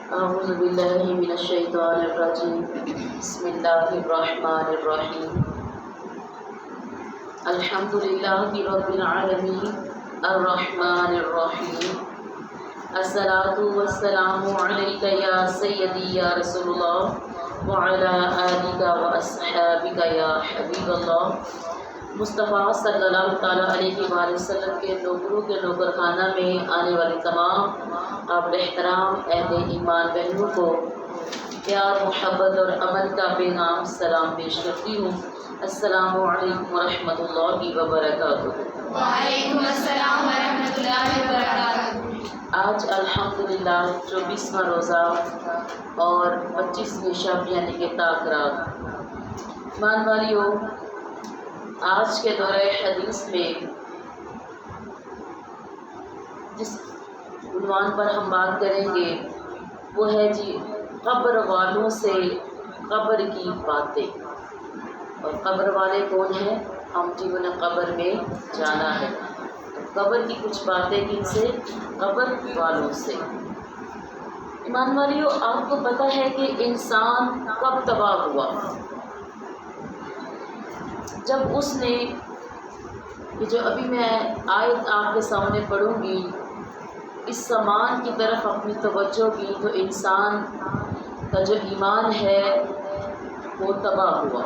أعوذ بالله من الشيطان الرجيم بسم الله الرحمن الرحيم الحمد لله رب العالمين الرحمن الرحيم الصلاة والسلام عليك يا سيدي يا رسول الله وعلى آلك وأصحابك يا حبيب الله مصطفیٰ صلی اللہ تعالیٰ علیہ وآلہ وسلم کے نوکروں کے نوکر خانہ میں آنے والے تمام قابل احترام اہل ایمان بہنوں کو پیار محبت اور امن کا پیغام سلام پیش کرتی ہوں۔ السلام علیکم ورحمۃ اللہ وبرکاتہ۔ وعلیکم السلام ورحمۃ اللہ وبرکاتہ۔ آج الحمدللہ 24واں روزہ اور 25ویں شب یعنی کہ تاک رات۔ ایمان والیوں، آج کے دورہ حدیث میں جس عنوان پر ہم بات کریں گے وہ ہے قبر والوں سے قبر کی باتیں۔ اور قبر والے کون ہیں؟ ہم جنہوں نے قبر میں جانا ہے۔ قبر کی کچھ باتیں کن سے؟ قبر والوں سے۔ ایمان والیوں، آپ کو پتہ ہے کہ انسان کب تباہ ہوا؟ جب اس نے یہ جو ابھی میں آیت آپ کے سامنے پڑھوں گی اس سامان کی طرف اپنی توجہ کی تو انسان کا جو ایمان ہے وہ تباہ ہوا۔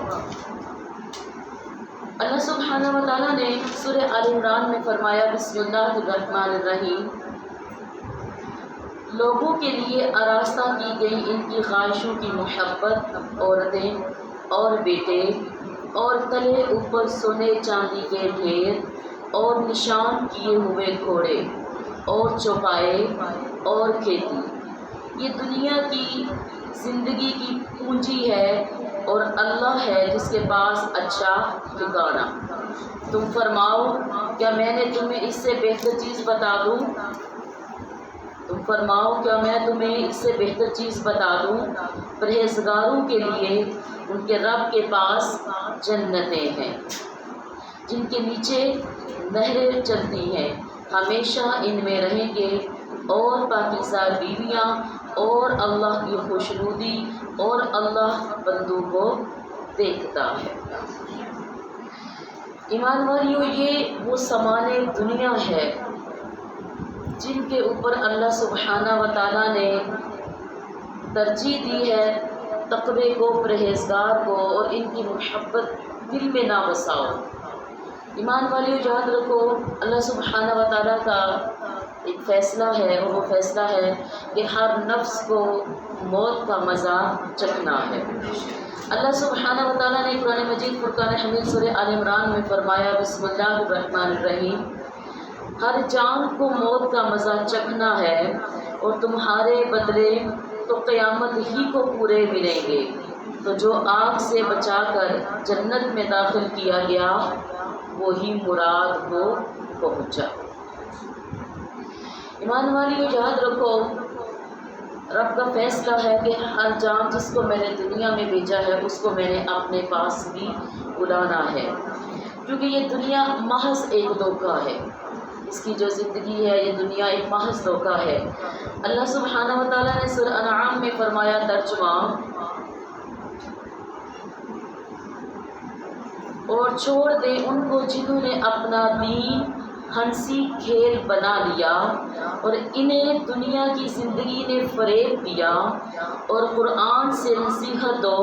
اللہ سبحانہ و تعالیٰ نے سورہ آل عمران میں فرمایا بسم اللہ الرحمن الرحیم، لوگوں کے لیے آراستہ کی گئی ان کی خواہشوں کی محبت، عورتیں اور بیٹے اور تلے اوپر سونے چاندی کے ڈھیر اور نشان کیے ہوئے گھوڑے اور چوپائے اور کھیتی، یہ دنیا کی زندگی کی پونجی ہے اور اللہ ہے جس کے پاس اچھا ٹھکانہ۔ تم فرماؤ کیا میں نے تمہیں اس سے بہتر چیز بتا دوں؟ تم فرماؤ کیا میں تمہیں اس سے بہتر چیز بتا دوں؟ پرہیزگاروں کے لیے ان کے رب کے پاس جنتیں ہیں جن کے نیچے نہریں چلتی ہیں، ہمیشہ ان میں رہیں گے، اور پاکیزہ بیویاں اور اللہ کی خوشنودی، اور اللہ بندوں کو دیکھتا ہے۔ ایمان والیوں، یہ وہ سامان دنیا ہے جن کے اوپر اللہ سبحانہ و تعالیٰ نے ترجیح دی ہے تقوی کو، پرہیزگار کو، اور ان کی محبت دل میں نہ بساؤ۔ ایمان والیوں، یاد رکھو اللہ سبحانہ و تعالیٰ کا ایک فیصلہ ہے، اور وہ فیصلہ ہے کہ ہر نفس کو موت کا مزہ چکھنا ہے۔ اللہ سبحانہ و تعالیٰ نے قرآن مجید فرقان حمید سورہ آل عمران میں فرمایا بسم اللہ الرحمن الرحیم، ہر جان کو موت کا مزہ چکھنا ہے اور تمہارے بدلے تو قیامت ہی کو پورے ملیں گے، تو جو آگ سے بچا کر جنت میں داخل کیا گیا وہی مراد کو پہنچا۔ ایمان والیوں، یاد رکھو رب کا فیصلہ ہے کہ ہر جان جس کو میں نے دنیا میں بھیجا ہے اس کو میں نے اپنے پاس بھی بلانا ہے، کیونکہ یہ دنیا محض ایک دھوکہ ہے۔ اس کی جو زندگی ہے یہ دنیا ایک محض دھوکہ ہے۔ اللہ سبحانہ و تعالیٰ نے سورہ انعام میں فرمایا ترجمہ، اور چھوڑ دیں ان کو جنہوں نے اپنا دین ہنسی کھیل بنا لیا اور انہیں دنیا کی زندگی نے فریب دیا، اور قرآن سے نصیحت دو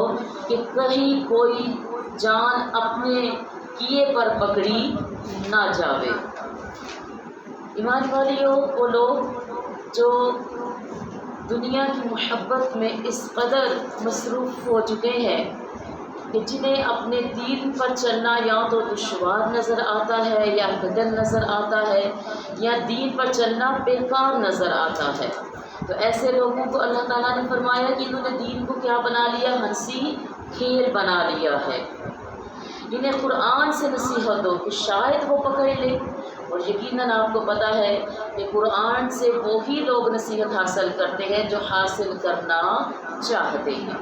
کہ کہیں کوئی جان اپنے کیے پر پکڑی نہ جاوے۔ ایمان والیوں، وہ لوگ جو دنیا کی محبت میں اس قدر مصروف ہو چکے ہیں کہ جنہیں اپنے دین پر چلنا یا تو دشوار نظر آتا ہے یا بدل نظر آتا ہے یا دین پر چلنا بیکار نظر آتا ہے، تو ایسے لوگوں کو اللہ تعالیٰ نے فرمایا کہ انہوں نے دین کو کیا بنا لیا؟ ہنسی کھیل بنا لیا ہے۔ انہیں قرآن سے نصیحت دو کہ شاید وہ پکڑ لے، اور یقیناً آپ کو پتہ ہے کہ قرآن سے وہی لوگ نصیحت حاصل کرتے ہیں جو حاصل کرنا چاہتے ہیں۔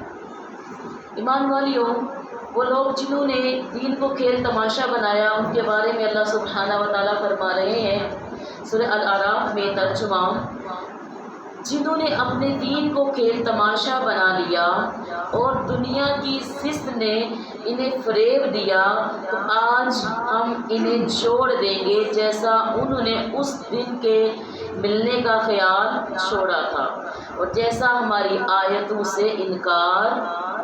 ایمان والیوں، وہ لوگ جنہوں نے دین کو کھیل تماشا بنایا ان کے بارے میں اللہ سبحانہ و تعالیٰ فرما رہے ہیں سورہ الاعراف میں ترجمہ، جنہوں نے اپنے دین کو کھیل تماشا بنا لیا اور دنیا کی زشت نے انہیں فریب دیا، تو آج ہم انہیں چھوڑ دیں گے جیسا انہوں نے اس دن کے ملنے کا خیال چھوڑا تھا اور جیسا ہماری آیتوں سے انکار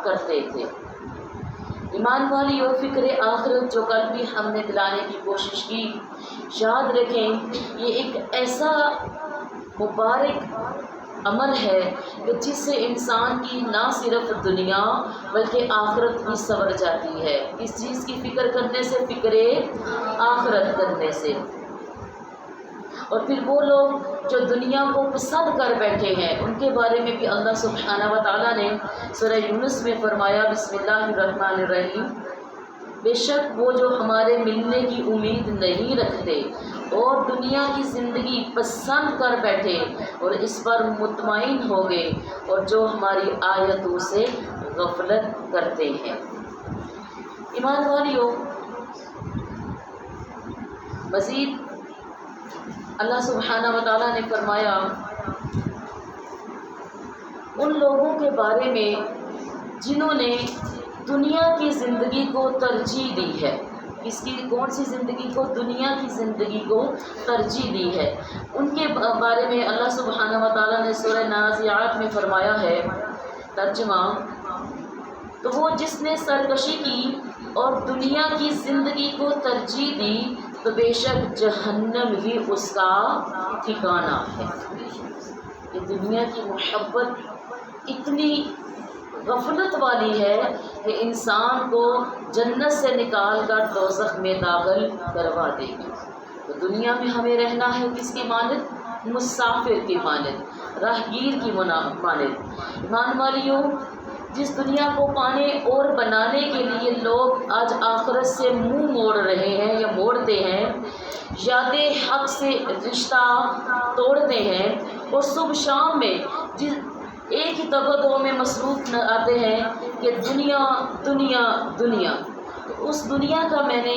کرتے تھے۔ ایمان والیو، فکر آخرت جو کل بھی ہم نے دلانے کی کوشش کی، یاد رکھیں یہ ایک ایسا مبارک عمل ہے کہ جس سے انسان کی نہ صرف دنیا بلکہ آخرت بھی سنور جاتی ہے۔ اس چیز کی فکر کرنے سے، فکر آخرت کرنے سے۔ اور پھر وہ لوگ جو دنیا کو پسند کر بیٹھے ہیں، ان کے بارے میں بھی اللہ سبحانہ و تعالیٰ نے سورہ یونس میں فرمایا، بسم اللہ الرحمن الرحیم، بے شک وہ جو ہمارے ملنے کی امید نہیں رکھتے اور دنیا کی زندگی پسند کر بیٹھے اور اس پر مطمئن ہو گئے اور جو ہماری آیتوں سے غفلت کرتے ہیں۔ ایمان والیوں، مزید اللہ سبحانہ و تعالیٰ نے فرمایا ان لوگوں کے بارے میں جنہوں نے دنیا کی زندگی کو ترجیح دی ہے۔ اس کی کون سی زندگی کو؟ دنیا کی زندگی کو ترجیح دی ہے۔ ان کے بارے میں اللہ سبحانہ و تعالیٰ نے سورہ نازعات میں فرمایا ہے، ترجمہ، تو وہ جس نے سرکشی کی اور دنیا کی زندگی کو ترجیح دی تو بے شک جہنم ہی اس کا ٹھکانہ ہے۔ یہ دنیا کی محبت اتنی غفلت والی ہے کہ انسان کو جنت سے نکال کر دوزخ میں داخل کروا دے گی۔ تو دنیا میں ہمیں رہنا ہے کس کی مانند؟ مسافر کی مانند، راہگیر کی مانند۔ ایمان والیوں، جس دنیا کو پانے اور بنانے کے لیے لوگ آج آخرت سے منہ موڑ رہے ہیں یا موڑتے ہیں، یاد حق سے رشتہ توڑتے ہیں اور صبح شام میں ایک ہی تگودو میں مصروف آتے ہیں کہ دنیا دنیا دنیا۔ تو اس دنیا کا میں نے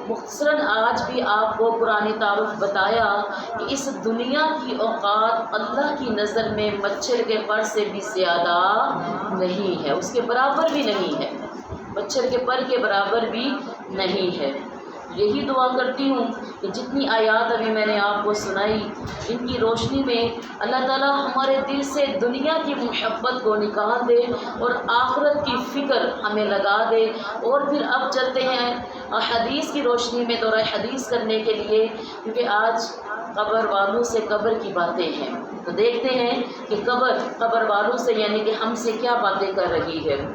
مختصراً آج بھی آپ کو قرآنی تعارف بتایا کہ اس دنیا کی اوقات اللہ کی نظر میں مچھر کے پر سے بھی زیادہ نہیں ہے، اس کے برابر بھی نہیں ہے، مچھر کے پر کے برابر بھی نہیں ہے۔ یہی دعا کرتی ہوں کہ جتنی آیات ابھی میں نے آپ کو سنائی، ان کی روشنی میں اللہ تعالیٰ ہمارے دل سے دنیا کی محبت کو نکال دے اور آخرت کی فکر ہمیں لگا دے۔ اور پھر اب چلتے ہیں حدیث کی روشنی میں دورہ حدیث کرنے کے لیے، کیونکہ آج قبر والوں سے قبر کی باتیں ہیں، تو دیکھتے ہیں کہ قبر والوں سے یعنی کہ ہم سے کیا باتیں کر رہی ہے۔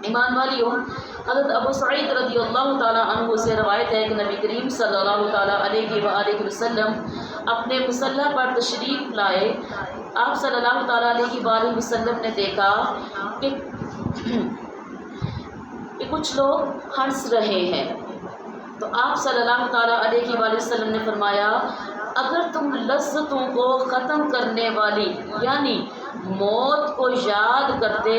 ایمان والیوں، حضرت ابو سعید رضی اللہ تعالیٰ عنہ سے روایت ہے کہ نبی کریم صلی اللہ تعالیٰ علیہ وآلہ وسلم اپنے مصلی پر تشریف لائے۔ آپ صلی اللہ تعالیٰ علیہ وآلہ وسلم نے دیکھا کہ کچھ لوگ ہنس رہے ہیں، تو آپ صلی اللہ تعالیٰ علیہ وآلہ وسلم نے فرمایا، اگر تم لذتوں کو ختم کرنے والی یعنی موت کو یاد کرتے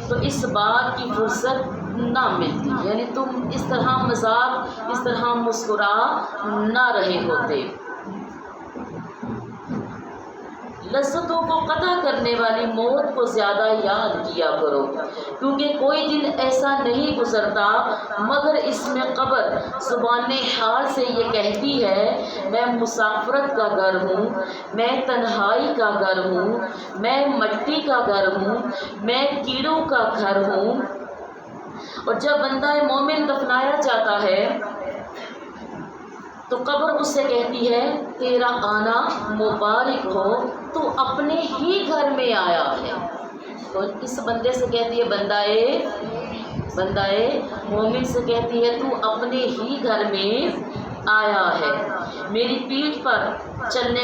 تو اس بات کی فرصت نہ ملتی، یعنی تم اس طرح مذاق، اس طرح مسکرا نہ رہے ہوتے۔ لذتوں کو قطع کرنے والی موت کو زیادہ یاد کیا کرو، کیونکہ کوئی دن ایسا نہیں گزرتا مگر اس میں قبر زبان حال سے یہ کہتی ہے، میں مسافرت کا گھر ہوں، میں تنہائی کا گھر ہوں، میں مٹی کا گھر ہوں، میں کیڑوں کا گھر ہوں۔ اور جب بندہ مومن دفنایا جاتا ہے تو قبر اس سے کہتی ہے، تیرا آنا مبارک ہو، تو اپنے ہی گھر میں آیا ہے۔ تو اس بندے سے کہتی ہے، بندہ مومن سے کہتی ہے، تو اپنے ہی گھر میں آیا ہے۔ میری پیٹھ پر چلنے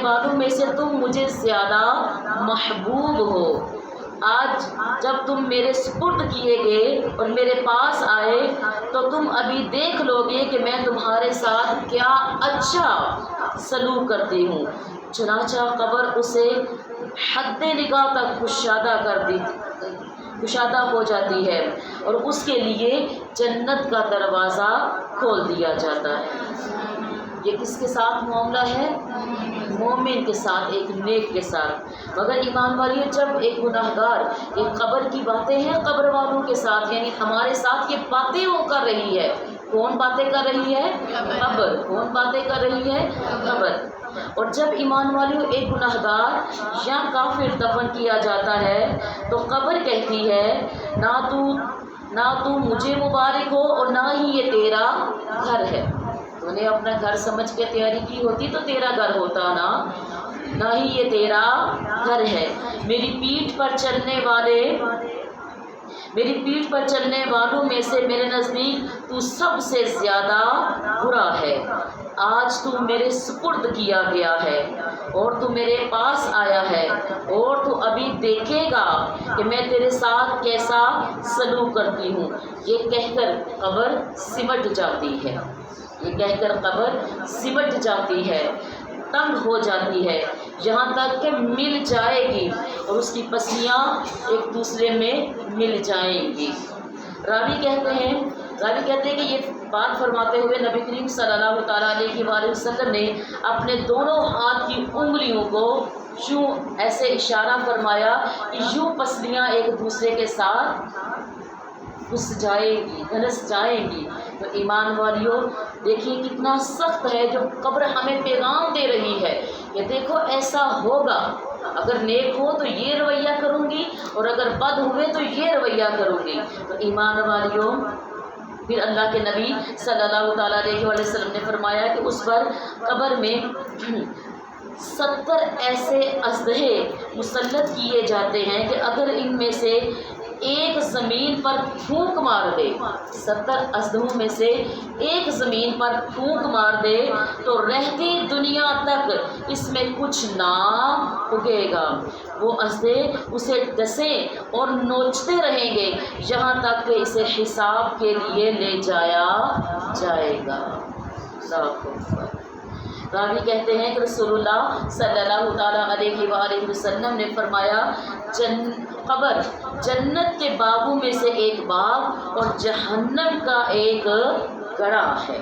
والوں میں سے تم مجھے زیادہ محبوب ہو۔ آج جب تم میرے سپرد کیے گئے اور میرے پاس آئے تو تم ابھی دیکھ لو گے کہ میں تمہارے ساتھ کیا اچھا سلوک کرتی ہوں۔ چنانچہ قبر اسے حد نگاہ تک کشادہ ہو جاتی ہے اور اس کے لیے جنت کا دروازہ کھول دیا جاتا ہے۔ یہ کس کے ساتھ معاملہ ہے؟ مومن کے ساتھ، ایک نیک کے ساتھ۔ مگر ایمان والیوں، جب ایک گناہگار، ایک قبر کی باتیں ہیں قبر والوں کے ساتھ، یعنی ہمارے ساتھ یہ باتیں وہ کر رہی ہے۔ کون باتیں کر رہی ہے؟ قبر۔ کون باتیں کر رہی ہے؟ قبر۔ اور جب ایمان والیوں ایک گناہگار یا کافر دفن کیا جاتا ہے تو قبر کہتی ہے نہ تو مجھے مبارک ہو اور نہ ہی یہ تیرا گھر ہے۔ تو نے اپنا گھر سمجھ کے تیاری کی ہوتی تو تیرا گھر ہوتا نا، نہ ہی یہ تیرا گھر ہے۔ میری پیٹھ پر چلنے والوں میں سے میرے نزدیک تو سب سے زیادہ برا ہے۔ آج تو میرے سپرد کیا گیا ہے اور تو میرے پاس آیا ہے، اور تو ابھی دیکھے گا کہ میں تیرے ساتھ کیسا سلوک کرتی ہوں۔ یہ کہہ کر قبر سمٹ جاتی ہے، یہ کہہ کر قبر سمٹ جاتی ہے، تنگ ہو جاتی ہے، یہاں تک کہ مل جائے گی اور اس کی پسلیاں ایک دوسرے میں مل جائیں گی۔ راوی کہتے ہیں کہ یہ بات فرماتے ہوئے نبی کریم صلی اللہ تعالیٰ علیہ وآلہ وسلم نے اپنے دونوں ہاتھ کی انگلیوں کو یوں ایسے اشارہ فرمایا کہ یوں پسلیاں ایک دوسرے کے ساتھ دھنس جائیں گی۔ تو ایمان والیوں دیکھیے کتنا سخت ہے جو قبر ہمیں پیغام دے رہی ہے کہ دیکھو ایسا ہوگا، اگر نیک ہو تو یہ رویہ کروں گی اور اگر بد ہوئے تو یہ رویہ کروں گی۔ تو ایمان والیوں پھر اللہ کے نبی صلی اللہ تعالیٰ علیہ وسلم نے فرمایا کہ اس پر قبر میں 70 ایسے اژدہے مسلط کیے جاتے ہیں کہ اگر ان میں سے ایک زمین پر پھونک مار دے، 70 اژدہوں میں سے ایک زمین پر پھونک مار دے تو رہتی دنیا تک اس میں کچھ نہ اگے گا۔ وہ اژدہے اسے ڈسیں اور نوچتے رہیں گے یہاں تک کہ اسے حساب کے لیے لے جایا جائے گا۔ راوی کہتے ہیں کہ رسول اللہ صلی اللہ تعالیٰ علیہ وآلہ وسلم نے فرمایا قبر جنت کے باغوں میں سے ایک باغ اور جہنم کا ایک گڑھا ہے۔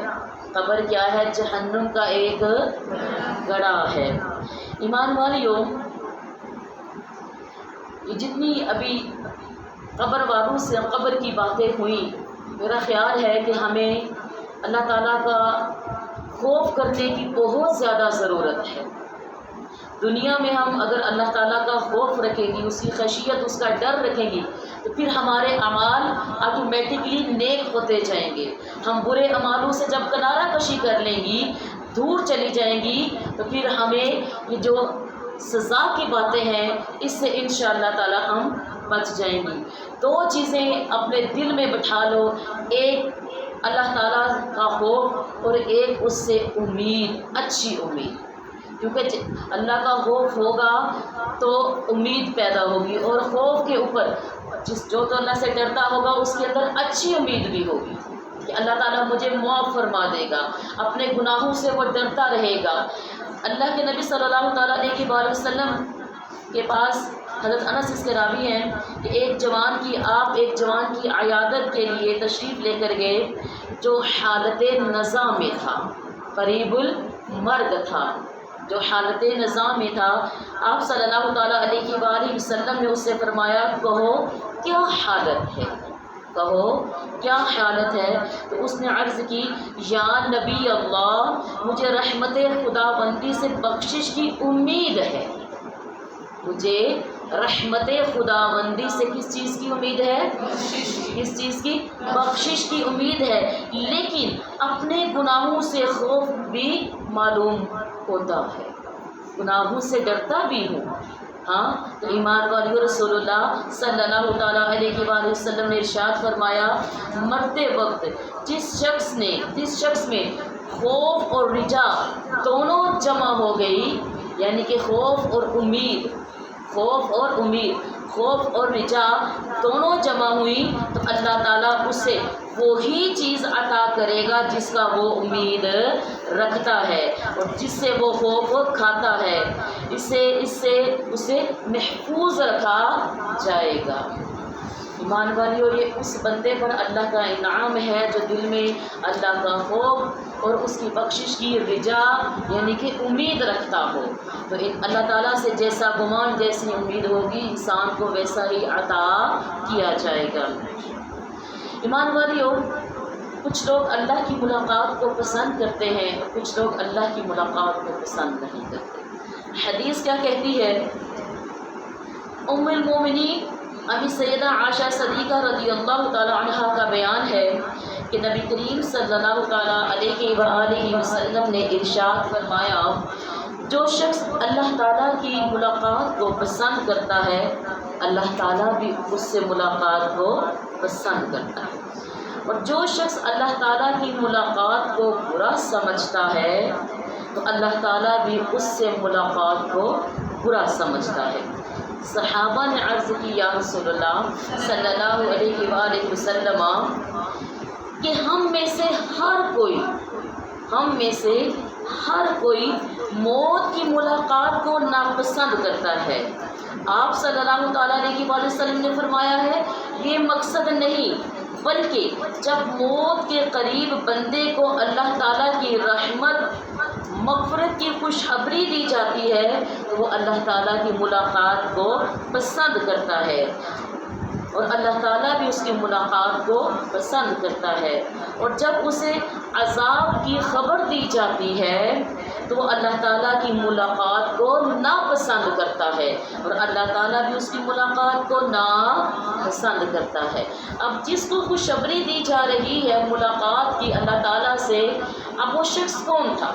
قبر کیا ہے؟ جہنم کا ایک گڑھا ہے۔ ایمان والیوں یہ جتنی ابھی قبر والوں سے قبر کی باتیں ہوئیں، میرا خیال ہے کہ ہمیں اللہ تعالیٰ کا خوف کرنے کی بہت زیادہ ضرورت ہے۔ دنیا میں ہم اگر اللہ تعالیٰ کا خوف رکھیں گی، اس کی خشیت، اس کا ڈر رکھیں گی تو پھر ہمارے اعمال آٹومیٹکلی نیک ہوتے جائیں گے۔ ہم برے اعمالوں سے جب کنارہ کشی کر لیں گی، دور چلی جائیں گی، تو پھر ہمیں یہ جو سزا کی باتیں ہیں اس سے انشاءاللہ تعالیٰ ہم بچ جائیں گی۔ دو چیزیں اپنے دل میں بٹھا لو، ایک اللہ تعالیٰ کا خوف اور ایک اس سے امید، اچھی امید، کیونکہ اللہ کا خوف ہوگا تو امید پیدا ہوگی، اور خوف کے اوپر جو تو اللہ سے ڈرتا ہوگا اس کے اندر اچھی امید بھی ہوگی کہ اللہ تعالیٰ مجھے معاف فرما دے گا، اپنے گناہوں سے وہ ڈرتا رہے گا۔ اللہ کے نبی صلی اللہ تعالیٰ علیہ وآلہ وسلم کے پاس حضرت انس اس کے راوی ہیں کہ ایک جوان کی عیادت کے لیے تشریف لے کر گئے جو حالت نزا میں تھا، قریب المرگ تھا، جو حالت نزا میں تھا۔ آپ صلی اللہ تعالیٰ علیہ وآلہ وسلم نے اس سے فرمایا کہو کیا حالت ہے، کہو کیا حالت ہے؟ تو اس نے عرض کی یا نبی اللہ، مجھے رحمت خداوندی سے بخشش کی امید ہے، مجھے رحمت خداوندی سے کس چیز کی امید ہے؟ کس چیز کی؟ بخشش کی امید ہے، لیکن اپنے گناہوں سے خوف بھی معلوم ہوتا ہے، گناہوں سے ڈرتا بھی ہوں۔ ہاں تو ایمان والیو رسول اللہ صلی اللہ تعالیٰ علیہ وآلہ وسلم نے ارشاد فرمایا مرتے وقت جس شخص میں خوف اور رجا دونوں جمع ہو گئی، یعنی کہ خوف اور رجا دونوں جمع ہوئی، تو اللہ تعالیٰ اسے وہی چیز عطا کرے گا جس کا وہ امید رکھتا ہے اور جس سے وہ خوف کھاتا ہے، اس سے اسے محفوظ رکھا جائے گا۔ ایمان والیو، یہ اس بندے پر اللہ کا انعام ہے جو دل میں اللہ کا خوف اور اس کی بخشش کی رجا یعنی کہ امید رکھتا ہو۔ تو اللہ تعالیٰ سے جیسا گمان، جیسی امید ہوگی، انسان کو ویسا ہی عطا کیا جائے گا۔ ایمان والیو، کچھ لوگ اللہ کی ملاقات کو پسند کرتے ہیں اور کچھ لوگ اللہ کی ملاقات کو پسند نہیں کرتے۔ حدیث کیا کہتی ہے؟ ام المومنین ابی سیدہ عائشہ صدیقہ رضی اللہ تعالی عنہا کا بیان ہے کہ نبی کریم صلی اللہ تعالی علیہ وآلہ وسلم نے ارشاد فرمایا، جو شخص اللہ تعالیٰ کی ملاقات کو پسند کرتا ہے، اللہ تعالیٰ بھی اس سے ملاقات کو پسند کرتا ہے، اور جو شخص اللہ تعالیٰ کی ملاقات کو برا سمجھتا ہے تو اللہ تعالیٰ بھی اس سے ملاقات کو برا سمجھتا ہے۔ صحابہ نے عرض کی، یا رسول اللہ صلی اللہ علیہ وآلہ وسلم، کہ ہم میں سے ہر کوئی موت کی ملاقات کو ناپسند کرتا ہے۔ آپ صلی اللہ تعالیٰ علیہ وآلہ وسلم نے فرمایا ہے، یہ مقصد نہیں، بلکہ جب موت کے قریب بندے کو اللہ تعالیٰ کی رحمت مغفرت کی خوشخبری دی جاتی ہے تو وہ اللہ تعالیٰ کی ملاقات کو پسند کرتا ہے، اور اللہ تعالیٰ بھی اس کی ملاقات کو پسند کرتا ہے، اور جب اسے عذاب کی خبر دی جاتی ہے تو وہ اللہ تعالیٰ کی ملاقات کو ناپسند کرتا ہے، اور اللہ تعالیٰ بھی اس کی ملاقات کو ناپسند کرتا ہے۔ اب جس کو خوشخبری دی جا رہی ہے ملاقات کی اللہ تعالیٰ سے، اب وہ شخص کون تھا؟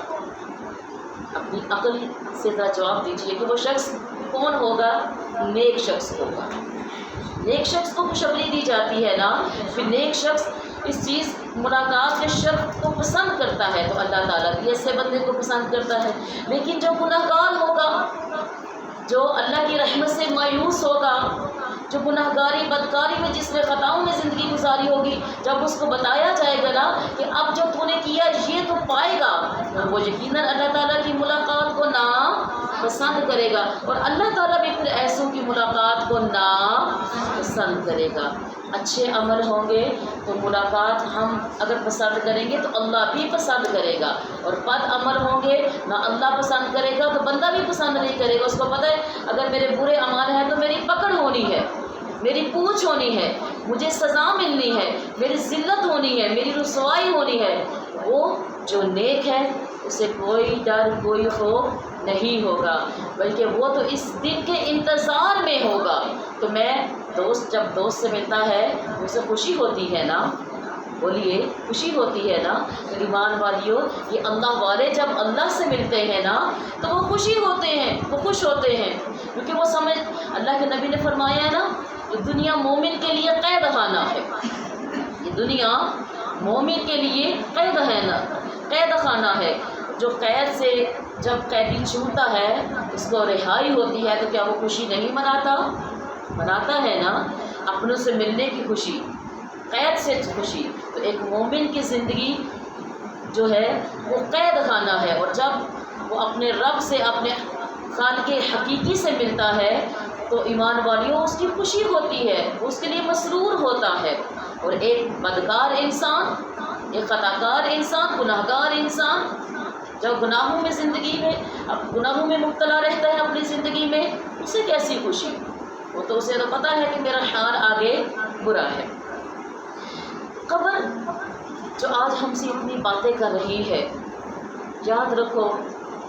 اپنی عقل سے ذرا جواب دیجئے کہ وہ شخص کون ہوگا؟ نیک شخص ہوگا۔ نیک شخص کو خوشخبری دی جاتی ہے نا، پھر نیک شخص اس چیز ملاقات کے شرط کو پسند کرتا ہے تو اللہ تعالیٰ بھی ایسے بندے کو پسند کرتا ہے۔ لیکن جو گناہ گار ہوگا، جو اللہ کی رحمت سے مایوس ہوگا، جو گناہ گاری بدکاری میں جس نے خطاؤں میں زندگی گزاری ہوگی، جب اس کو بتایا جائے گا نا کہ اب جو تو نے کیا یہ تو پائے گا، اور وہ یقیناً اللہ تعالیٰ کی ملاقات کو ناپسند کرے گا، اور اللہ تعالیٰ بھی پھر ایسوں کی ملاقات کو ناپسند کرے گا۔ اچھے عمل ہوں گے تو ملاقات ہم اگر پسند کریں گے تو اللہ بھی پسند کرے گا، اور بد عمل ہوں گے نہ اللہ پسند کرے گا تو بندہ بھی پسند نہیں کرے گا۔ اس کو پتہ ہے اگر میرے برے اعمال ہیں تو میری پکڑ ہونی ہے، میری پوچھ ہونی ہے، مجھے سزا ملنی ہے، میری ذلت ہونی ہے، میری رسوائی ہونی ہے۔ وہ جو نیک ہے اسے کوئی ڈر کوئی خوف نہیں ہوگا، بلکہ وہ تو اس دن کے انتظار میں ہوگا۔ تو میں جب دوست سے ملتا ہے اسے خوشی ہوتی ہے نا، بولیے خوشی ہوتی ہے نا۔ تو ایمان والیو، یہ اللہ والے جب اللہ سے ملتے ہیں نا تو وہ خوشی ہوتے ہیں، وہ خوش ہوتے ہیں، کیونکہ وہ سمجھ، اللہ کے نبی نے فرمایا ہے نا، یہ دنیا مومن کے لیے قید خانہ ہے، یہ دنیا مومن کے لیے قید خانہ ہے۔ جو قید سے جب قیدی چھوٹتا ہے اس کو رہائی ہوتی ہے تو کیا وہ خوشی نہیں مناتا ہے نا، اپنوں سے ملنے کی خوشی، قید سے خوشی۔ تو ایک مومن کی زندگی جو ہے وہ قید خانہ ہے، اور جب وہ اپنے رب سے، اپنے خالق حقیقی سے ملتا ہے تو ایمان والیوں اس کی خوشی ہوتی ہے، اس کے لیے مسرور ہوتا ہے۔ اور ایک بدکار انسان، ایک خطاکار انسان، گناہ گار انسان جب گناہوں میں زندگی میں گناہوں میں مبتلا رہتا ہے اپنی زندگی میں، اسے کیسی خوشی؟ وہ تو اسے تو پتہ ہے کہ میرا حال آگے برا ہے۔ قبر جو آج ہم سے اتنی باتیں کر رہی ہے، یاد رکھو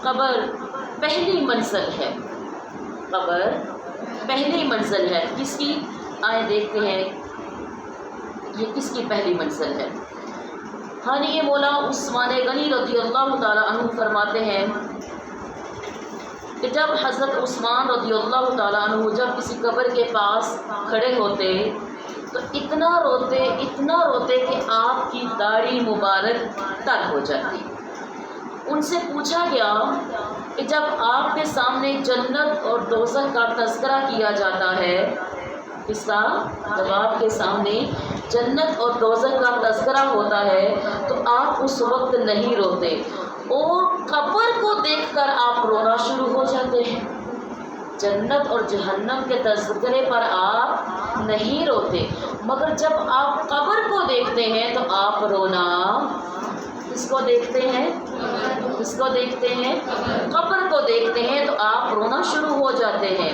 قبر پہلی منزل ہے، قبر پہلی منزل ہے۔ کس کی؟ آئے دیکھتے ہیں یہ کس کی پہلی منزل ہے۔ خانیہ مولا عثمان غنی رضی اللہ تعالی عنہ فرماتے ہیں کہ جب حضرت عثمان رضی اللہ تعالیٰ عنہ جب کسی قبر کے پاس کھڑے ہوتے تو اتنا روتے کہ آپ کی داڑھی مبارک تر ہو جاتی۔ ان سے پوچھا گیا کہ جب آپ کے سامنے جنت اور دوزخ کا تذکرہ کیا جاتا ہے، اس کا جب آپ کے سامنے جنت اور دوزخ کا تذکرہ ہوتا ہے تو آپ اس وقت نہیں روتے، اور قبر کو دیکھ کر آپ رونا شروع ہو جاتے ہیں۔ جنت اور جہنم کے تذکرے پر آپ آپ نہیں روتے، مگر جب آپ قبر کو دیکھتے ہیں تو آپ رونا کس کو دیکھتے ہیں؟ کس کو دیکھتے ہیں؟ قبر کو دیکھتے ہیں تو آپ رونا شروع ہو جاتے ہیں۔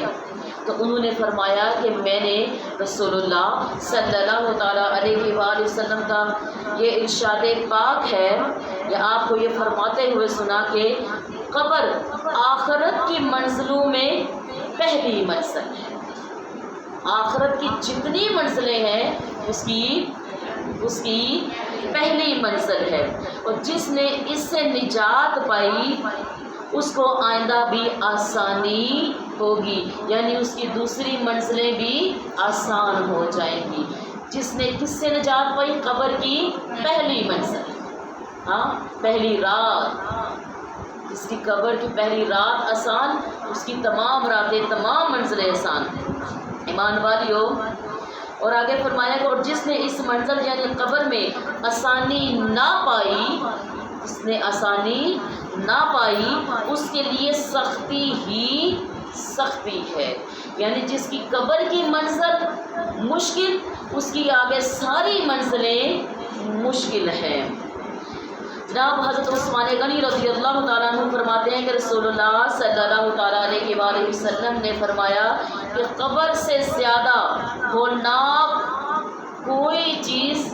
تو انہوں نے فرمایا کہ میں نے رسول اللہ صلی اللہ تعالیٰ علیہ وآلہ وسلم کا یہ ارشاد پاک ہے، یا آپ کو یہ فرماتے ہوئے سنا کہ قبر آخرت کی منزلوں میں پہلی منزل ہے۔ آخرت کی جتنی منزلیں ہیں اس کی پہلی منزل ہے، اور جس نے اس سے نجات پائی اس کو آئندہ بھی آسانی ہوگی، یعنی اس کی دوسری منزلیں بھی آسان ہو جائیں گی۔ جس نے کس سے نجات پائی؟ قبر کی پہلی منزل، ہاں پہلی رات، جس کی قبر کی پہلی رات آسان، اس کی تمام راتیں تمام منزلیں آسان۔ ایمان والیو، اور آگے فرمایا کہ اور جس نے اس منزل یعنی قبر میں آسانی نہ پائی، جس نے آسانی نہ پائی اس کے لیے سختی ہی سختی ہے، یعنی جس کی قبر کی منزل مشکل، اس کی آگے ساری منزلیں مشکل ہیں۔ جناب حضرت عثمان غنی رضی اللہ تعالیٰ عنہ فرماتے ہیں کہ رسول اللہ صلی اللہ تعالیٰ علیہ وآلہ وسلم نے فرمایا کہ قبر سے زیادہ ہولناک کوئی چیز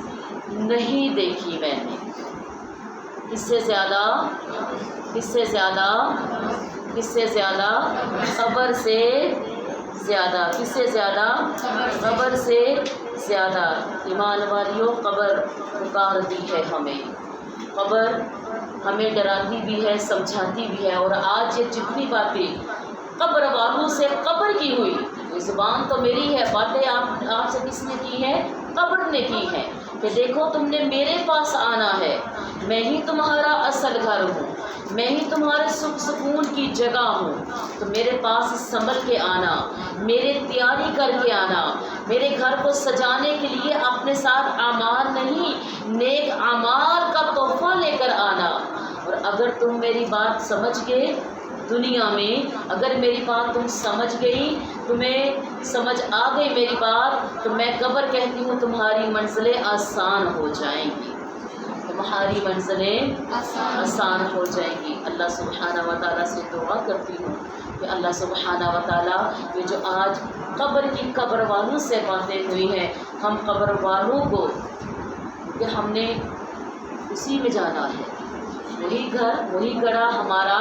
نہیں دیکھی میں نے۔ اس سے زیادہ قبر سے زیادہ، کس سے زیادہ؟ قبر سے زیادہ۔ ایمان والیوں، قبر پکارتی ہے ہمیں، قبر ہمیں ڈراتی بھی ہے، سمجھاتی بھی ہے۔ اور آج یہ جتنی باتیں قبر والوں سے قبر کی ہوئی، زبان تو میری ہے، باتیں آپ سے کس نے کی ہے؟ قبر نے کی ہے، کہ دیکھو تم نے میرے پاس آنا ہے، میں ہی تمہارا اصل گھر ہوں، میں ہی تمہارے سکھ سکون کی جگہ ہوں، تو میرے پاس سنبھل کے آنا، میرے تیاری کر کے آنا، میرے گھر کو سجانے کے لیے اپنے ساتھ اعمال نہیں، نیک اعمال کا تحفہ لے کر آنا۔ اور اگر تم میری بات سمجھ گئے دنیا میں، اگر میری بات تم سمجھ گئی، تمہیں سمجھ آ گئی میری بات، تو میں قبر کہتی ہوں تمہاری منزلیں آسان ہو جائیں گی، تمہاری منزلیں آسان ہو جائیں گی۔ اللہ سبحانہ و تعالیٰ سے دعا کرتی ہوں کہ اللہ سبحانہ و تعالیٰ یہ جو آج قبر کی قبر والوں سے باتیں ہوئی ہیں، ہم قبر والوں کو کہ ہم نے اسی میں جانا ہے، وہی گھر وہی گڑھا ہمارا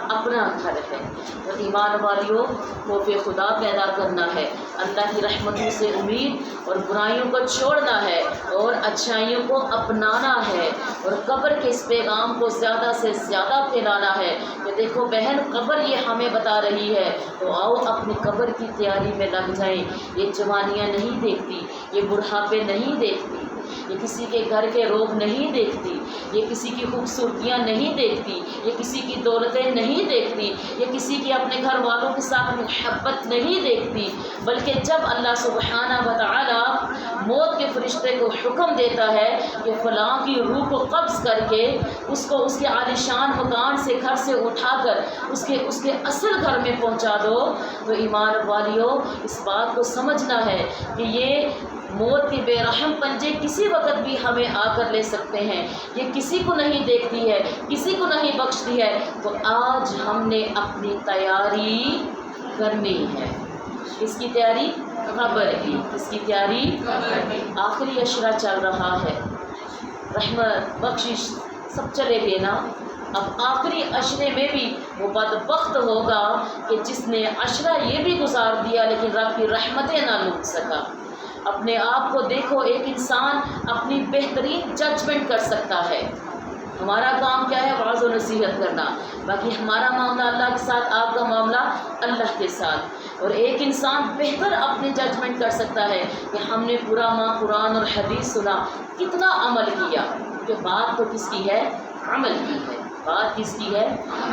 اپنا گھر ہے۔ اور ایمان والیوں، خوف خدا پیدا کرنا ہے، اللہ کی رحمتوں سے امید اور برائیوں کو چھوڑنا ہے اور اچھائیوں کو اپنانا ہے، اور قبر کے اس پیغام کو زیادہ سے زیادہ پھیلانا ہے کہ دیکھو بہن، قبر یہ ہمیں بتا رہی ہے، تو آؤ اپنی قبر کی تیاری میں لگ جائیں۔ یہ جوانیاں نہیں دیکھتی، یہ بڑھاپے نہیں دیکھتی، یہ کسی کے گھر کے روگ نہیں دیکھتی، یہ کسی کی خوبصورتیاں نہیں دیکھتی، یہ کسی کی دولتیں نہیں دیکھتی، یہ کسی کی اپنے گھر والوں کے ساتھ محبت نہیں دیکھتی، بلکہ جب اللہ سبحانہ و تعالی موت کے فرشتے کو حکم دیتا ہے کہ فلاں کی روح کو قبض کر کے اس کو اس کے عالیشان مکان سے گھر سے اٹھا کر اس کے اصل گھر میں پہنچا دو، تو ایمان والیوں اس بات کو سمجھنا ہے کہ یہ موت کے بے رحم پنجے کسی وقت بھی ہمیں آ کر لے سکتے ہیں، یہ کسی کو نہیں دیکھتی ہے، کسی کو نہیں بخشتی ہے۔ تو آج ہم نے اپنی تیاری کرنی ہے، کس کی تیاری؟ قبر کی۔ کس کی تیاری؟ آخری عشرہ چل رہا ہے، رحمت بخشش سب چلے گئے نا، اب آخری عشرے میں بھی وہ بدبخت ہوگا کہ جس نے عشرہ یہ بھی گزار دیا لیکن رب کی رحمتیں نہ لوٹ سکا۔ اپنے آپ کو دیکھو، ایک انسان اپنی بہترین ججمنٹ کر سکتا ہے، ہمارا کام کیا ہے؟ وعظ و نصیحت کرنا، باقی ہمارا معاملہ اللہ کے ساتھ، آپ کا معاملہ اللہ کے ساتھ۔ اور ایک انسان بہتر اپنی ججمنٹ کر سکتا ہے کہ ہم نے پورا ماہ قرآن اور حدیث سنا، کتنا عمل کیا، کہ بات تو کس کی ہے؟ عمل کی ہے، بات کس کی ہے؟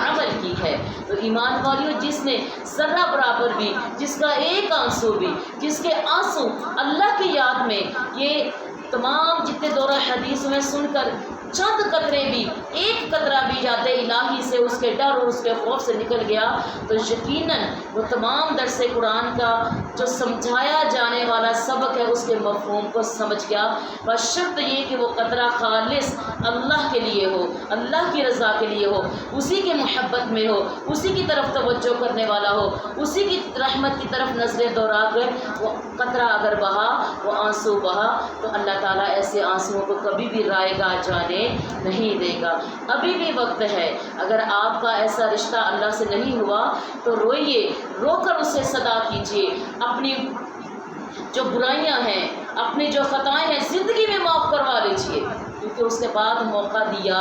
عمل کی ہے۔ تو ایمان والیوں، جس نے ذرہ برابر بھی، جس کا ایک آنسو بھی، جس کے آنسو اللہ کی یاد میں، یہ تمام جتنے دورہ حدیث میں سن کر چند قطرے بھی، ایک قطرہ بھی ذات الہی سے اس کے ڈر اور اس کے خوف سے نکل گیا تو یقیناً وہ تمام درس قرآن کا جو سمجھایا جانے والا سبق ہے اس کے مفہوم کو سمجھ گیا، بس شرط یہ کہ وہ قطرہ خالص اللہ کے لیے ہو، اللہ کی رضا کے لیے ہو، اسی کے محبت میں ہو، اسی کی طرف توجہ کرنے والا ہو، اسی کی رحمت کی طرف نظریں دوڑا کر وہ قطرہ اگر بہا، وہ آنسو بہا، تو اللہ تعالیٰ ایسے آنسوؤں کو کبھی بھی رائے گا جانے نہیں دے گا۔ ابھی بھی وقت ہے، اگر آپ کا ایسا رشتہ اللہ سے نہیں ہوا تو روئیے، رو کر اسے صدا کیجیے، اپنی جو برائیاں ہیں، اپنی جو خطائیں ہیں زندگی میں معاف کروا لیجیے، کیونکہ اس کے بعد موقع دیا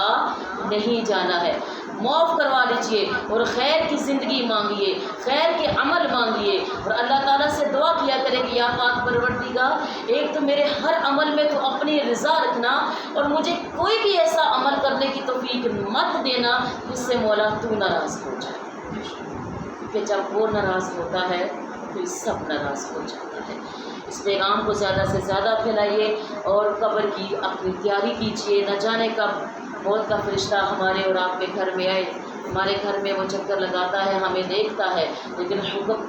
نہیں جانا ہے۔ معاف کروا لیجیے اور خیر کی زندگی مانگیے، خیر کے عمل مانگیے، اور اللہ تعالیٰ سے دعا کیا کرے کہ یا پاک پروردگار، ایک تو میرے ہر عمل میں تو اپنی رضا رکھنا، اور مجھے کوئی بھی ایسا عمل کرنے کی توفیق مت دینا جس سے مولا تو ناراض ہو جائے، کیونکہ جب وہ ناراض ہوتا ہے تو سب ناراض ہو جاتا ہے۔ اس پیغام کو زیادہ سے زیادہ پھیلائیے اور قبر کی اپنی تیاری کیجیے۔ نہ جانے کب موت کا فرشتہ ہمارے اور آپ کے گھر میں آئے، ہمارے گھر میں وہ چکر لگاتا ہے، ہمیں دیکھتا ہے، لیکن حکم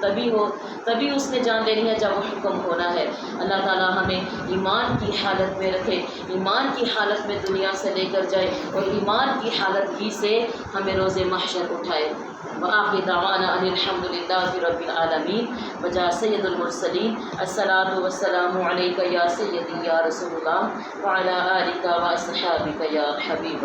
تبھی اس نے جان لینی ہے جب وہ حکم ہونا ہے۔ اللہ تعالیٰ ہمیں ایمان کی حالت میں رکھے، ایمان کی حالت میں دنیا سے لے کر جائے، اور ایمان کی حالت ہی سے ہمیں روز محشر اٹھائے۔ وآخر دعوانا ان الحمد للہ رب العالمین۔ وجاء سید المرسلین، الصلاۃ والسلام علیک یا سیدی یا رسول اللہ وعلی آلک واصحابک یا حبیب